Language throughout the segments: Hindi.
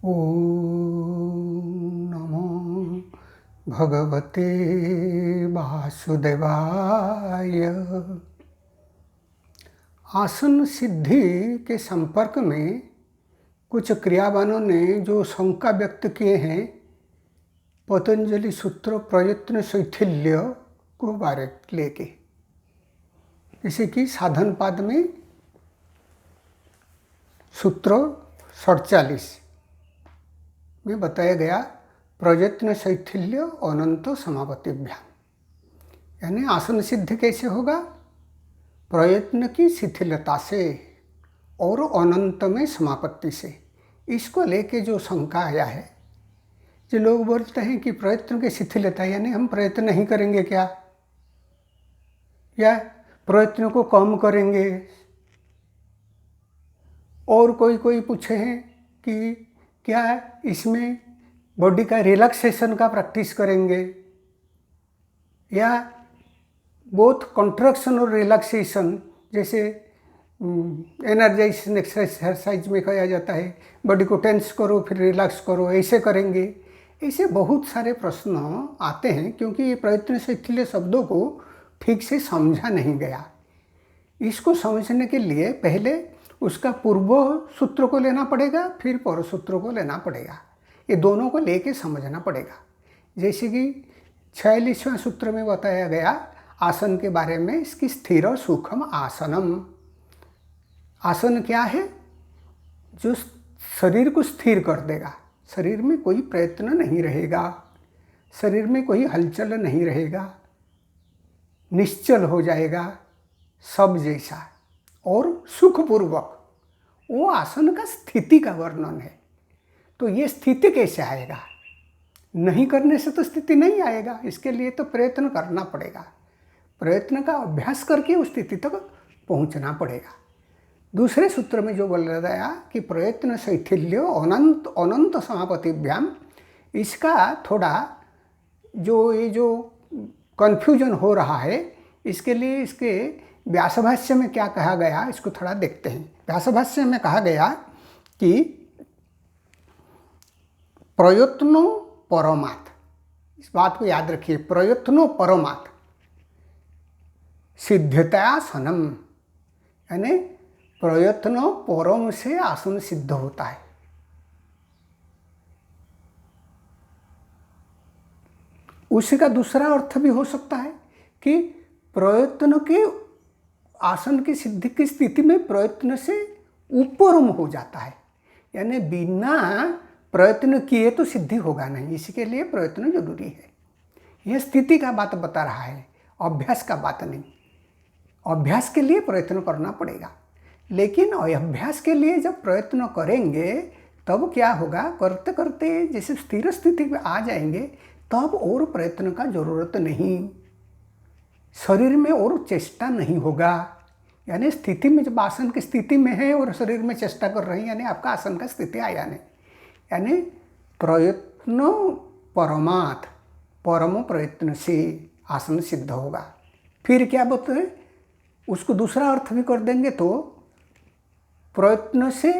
ओम नमो भगवते वासुदेवाय। आसन सिद्धि के संपर्क में कुछ क्रियावानों ने जो शंका व्यक्त किए हैं पतंजलि सूत्र प्रयत्न शैथिल्य को बारे लेके, जैसे कि साधन पाद में सूत्र 47 में बताया गया प्रयत्न शैथिल्य अनंत समापतिभ्याम, यानी आसन सिद्ध कैसे होगा? प्रयत्न की शिथिलता से और अनंत में समापत्ति से। इसको लेके जो शंका आया है, जो लोग बोलते हैं कि प्रयत्न की शिथिलता यानी हम प्रयत्न नहीं करेंगे क्या, या प्रयत्न को कम करेंगे। और कोई पूछे हैं कि क्या इसमें बॉडी का रिलैक्सेशन का प्रैक्टिस करेंगे, या बोथ कंट्रैक्शन और रिलैक्सेशन, जैसे एनर्जाइजेशन एक्सरसाइज में कहा जाता है बॉडी को टेंस करो फिर रिलैक्स करो, ऐसे करेंगे। ऐसे बहुत सारे प्रश्न आते हैं क्योंकि ये प्रयत्न शैथिल्य शब्दों को ठीक से समझा नहीं गया। इसको समझने के लिए पहले उसका पूर्व सूत्र को लेना पड़ेगा, फिर पर सूत्र को लेना पड़ेगा। ये दोनों को लेके समझना पड़ेगा। जैसे कि 46वां सूत्र में बताया गया आसन के बारे में, इसकी स्थिर और सूक्ष्म आसनम। आसन क्या है? जो शरीर को स्थिर कर देगा, शरीर में कोई प्रयत्न नहीं रहेगा, शरीर में कोई हलचल नहीं रहेगा, निश्चल हो जाएगा सब जैसा और सुखपूर्वक। वो आसन का स्थिति का वर्णन है। तो ये स्थिति कैसे आएगा? नहीं करने से तो स्थिति नहीं आएगा, इसके लिए तो प्रयत्न करना पड़ेगा। प्रयत्न का अभ्यास करके उस स्थिति तक पहुंचना पड़ेगा। दूसरे सूत्र में जो बोला गया कि प्रयत्न शैथिल्य अनंत अनंत समापतिभ्याम, इसका थोड़ा जो कन्फ्यूजन हो रहा है, इसके लिए इसके व्यासभाष्य में क्या कहा गया इसको थोड़ा देखते हैं। व्यासभाष्य में कहा गया कि प्रयत्नो परमात्, इस बात को याद रखिए, प्रयत्नो परमात् सिद्धतासनम, यानी प्रयत्न परम से आसन सिद्ध होता है। उसी का दूसरा अर्थ भी हो सकता है कि प्रयत्न के आसन की सिद्धि की स्थिति में प्रयत्न से ऊपरम हो जाता है, यानी बिना प्रयत्न किए तो सिद्धि होगा नहीं, इसके लिए प्रयत्न जरूरी है। यह स्थिति का बात बता रहा है, अभ्यास का बात नहीं। अभ्यास के लिए प्रयत्न करना पड़ेगा, लेकिन अभ्यास के लिए जब प्रयत्न करेंगे तब क्या होगा? करते करते जैसे स्थिर स्थिति में आ जाएंगे तब और प्रयत्न का जरूरत नहीं, शरीर में और चेष्टा नहीं होगा। यानी स्थिति में जब आसन की स्थिति में है और शरीर में चेष्टा कर रही है, यानी आपका आसन का स्थिति आया नहीं। यानी प्रयत्न परमात्, परम प्रयत्न से आसन सिद्ध होगा। फिर क्या बताए? उसको दूसरा अर्थ भी कर देंगे तो प्रयत्न से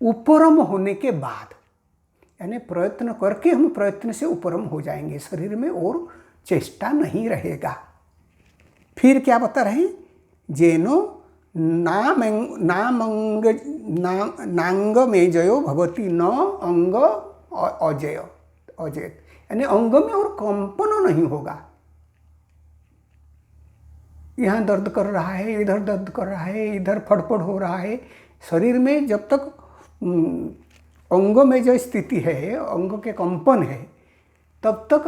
उपरम होने के बाद, यानी प्रयत्न करके हम प्रयत्न से उपरम हो जाएंगे, शरीर में और चेष्टा नहीं रहेगा। फिर क्या बता रहे हैं? जेनो नांग में जयो भवती न अंग अजय, यानी अंग में और कंपन नहीं होगा। यहाँ दर्द कर रहा है, इधर दर्द कर रहा है, इधर फड़फड़ हो रहा है। शरीर में जब तक अंगों में जो स्थिति है, अंगों के कंपन है, तब तक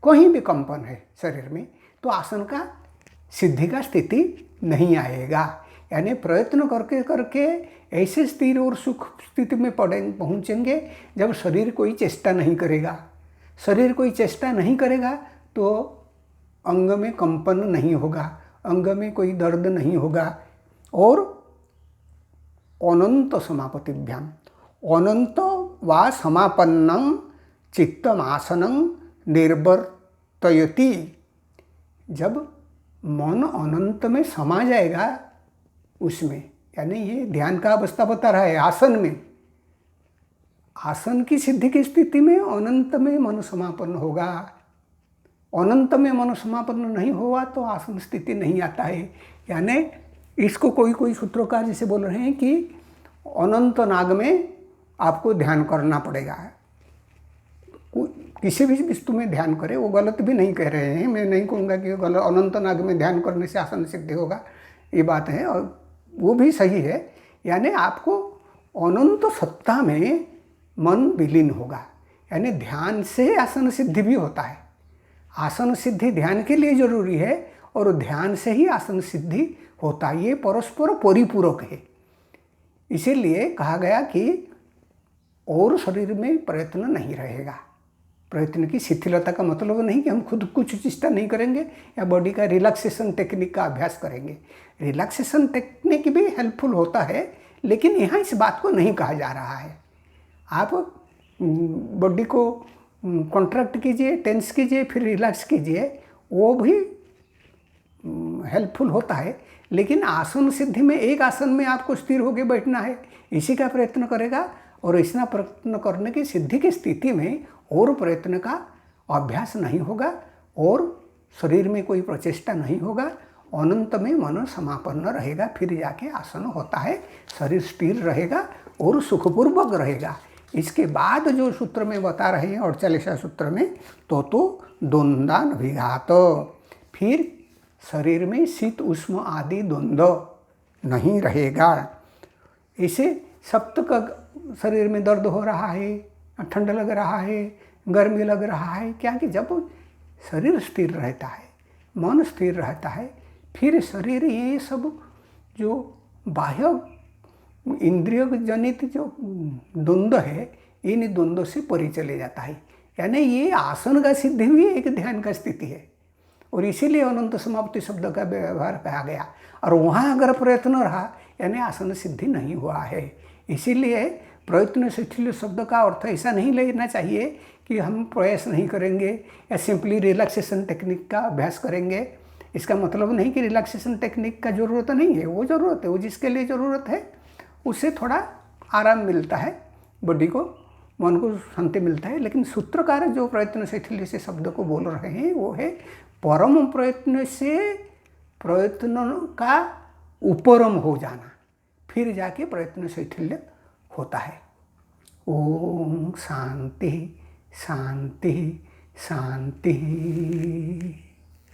कहीं भी कंपन है शरीर में, तो आसन का सिद्धि का स्थिति नहीं आएगा। यानी प्रयत्न करके करके ऐसे स्थिर और सुख स्थिति में पहुँचेंगे जब शरीर कोई चेष्टा नहीं करेगा। शरीर कोई चेष्टा नहीं करेगा तो अंग में कंपन नहीं होगा, अंग में कोई दर्द नहीं होगा। और अनंत समापतिभ्याम, अनंत वा समापन्नं चित्तमासनं निर्वर्तयति, जब मन अनंत में समा जाएगा उसमें, यानी ये ध्यान का अवस्था बता रहा है। आसन में आसन की सिद्धि की स्थिति में अनंत में मन समापन होगा। अनंत में मन समापन नहीं हुआ तो आसन स्थिति नहीं आता है। यानी इसको कोई कोई सूत्रकार जैसे बोल रहे हैं कि अनंत नाग में आपको ध्यान करना पड़ेगा। किसी भी वस्तु में ध्यान करें, वो गलत भी नहीं कह रहे हैं। मैं नहीं कहूँगा कि गलत अनंत नाग में ध्यान करने से आसन सिद्धि होगा, ये बात है और वो भी सही है। यानी आपको अनंत सत्ता में मन विलीन होगा। यानी ध्यान से आसन सिद्धि भी होता है। आसन सिद्धि ध्यान के लिए जरूरी है और ध्यान से ही आसन सिद्धि होता है। ये परस्पर परिपूरक है। इसीलिए कहा गया कि और शरीर में प्रयत्न नहीं रहेगा। प्रयत्न की शिथिलता का मतलब नहीं कि हम खुद कुछ चेष्टा नहीं करेंगे या बॉडी का रिलैक्सेशन टेक्निक का अभ्यास करेंगे। रिलैक्सेशन टेक्निक भी हेल्पफुल होता है, लेकिन यहाँ इस बात को नहीं कहा जा रहा है। आप बॉडी को कॉन्ट्रैक्ट कीजिए, टेंस कीजिए, फिर रिलैक्स कीजिए, वो भी हेल्पफुल होता है। लेकिन आसन सिद्धि में एक आसन में आपको स्थिर होकर बैठना है, इसी का प्रयत्न करेगा। और ऐसा प्रयत्न करने की सिद्धि की स्थिति में और प्रयत्न का अभ्यास नहीं होगा और शरीर में कोई प्रचेष्टा नहीं होगा। अनंत में मन समापन्न रहेगा, फिर जाके आसन होता है, शरीर स्थिर रहेगा और सुखपूर्वक रहेगा। इसके बाद जो सूत्र में बता रहे हैं 48वें सूत्र में, तो द्वंद्वान विघात, फिर शरीर में शीत उष्ण आदि द्वंद्व नहीं रहेगा। इसे सप्तक शरीर में दर्द हो रहा है, ठंड लग रहा है, गर्मी लग रहा है, क्या कि जब शरीर स्थिर रहता है, मन स्थिर रहता है, फिर शरीर ये सब जो बाह्य इंद्रिय जनित जो द्वंद्व है, इन द्वंद्व से परे चले जाता है। यानी ये आसन का सिद्धि भी एक ध्यान का स्थिति है और इसीलिए अनंत समाप्ति शब्द का व्यवहार कहा गया। और वहाँ अगर प्रयत्न रहा यानी आसन सिद्धि नहीं हुआ है। इसीलिए प्रयत्न शिथिल शब्द का अर्थ ऐसा नहीं लेना चाहिए कि हम प्रयास नहीं करेंगे या सिंपली रिलैक्सेशन टेक्निक का अभ्यास करेंगे। इसका मतलब नहीं कि रिलैक्सेशन टेक्निक का ज़रूरत नहीं है, वो ज़रूरत है, वो जिसके लिए ज़रूरत है उससे थोड़ा आराम मिलता है, बॉडी को, मन को शांति मिलता है। लेकिन सूत्रकार जो प्रयत्न शिथिल से शब्द को बोल रहे हैं वो है परम प्रयत्न से प्रयत्न का उपरम हो जाना, फिर जाके प्रयत्न शिथिल होता है। ओम शांति शांति शांति।